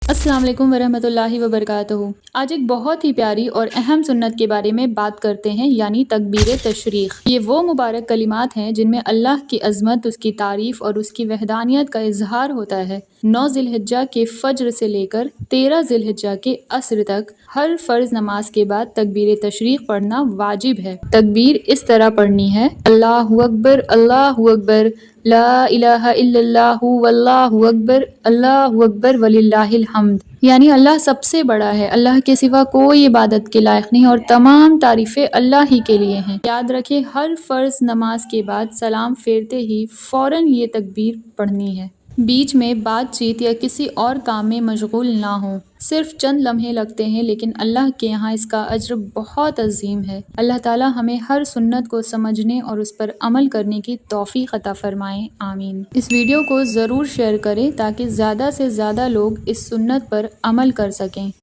अस्सलाम वालेकुम वरहमतुल्लाहि वबरकातुहू। आज एक बहुत ही प्यारी और अहम सुन्नत के बारे में बात करते हैं, यानी तकबीर तशरीक़। ये वो मुबारक कलिमात हैं जिनमें अल्लाह की अज़मत, उसकी तारीफ़ और उसकी वहदानियत का इजहार होता है। 9 ज़िलहिज्जा के फ़ज्र से लेकर 13 ज़िलहिज्जा के अस्र तक हर फ़र्ज़ नमाज के बाद तकबीर तशरीक़ पढ़ना वाजिब है। तकबीर इस तरह पढ़नी है: अल्लाहु अकबर, ला इलाहा इल्लल्लाहु वल्लाहु अकबर वलिल्लाहिल हम्द। यानी अल्लाह सबसे बड़ा है, अल्लाह के सिवा कोई इबादत के लायक नहीं और तमाम तारीफ़ें अल्लाह ही के लिए हैं। याद रखें, हर फ़र्ज़ नमाज के बाद सलाम फेरते ही फ़ौरन ये तकबीर पढ़नी है। बीच में बातचीत या किसी और काम में मशगूल ना हो। सिर्फ चंद लम्हे लगते हैं, लेकिन अल्लाह के यहाँ इसका अज्र बहुत अजीम है। अल्लाह ताला हमें हर सुन्नत को समझने और उस पर अमल करने की तौफीक अता फरमाएं, आमीन। इस वीडियो को ज़रूर शेयर करें ताकि ज़्यादा से ज़्यादा लोग इस सुन्नत पर अमल कर सकें।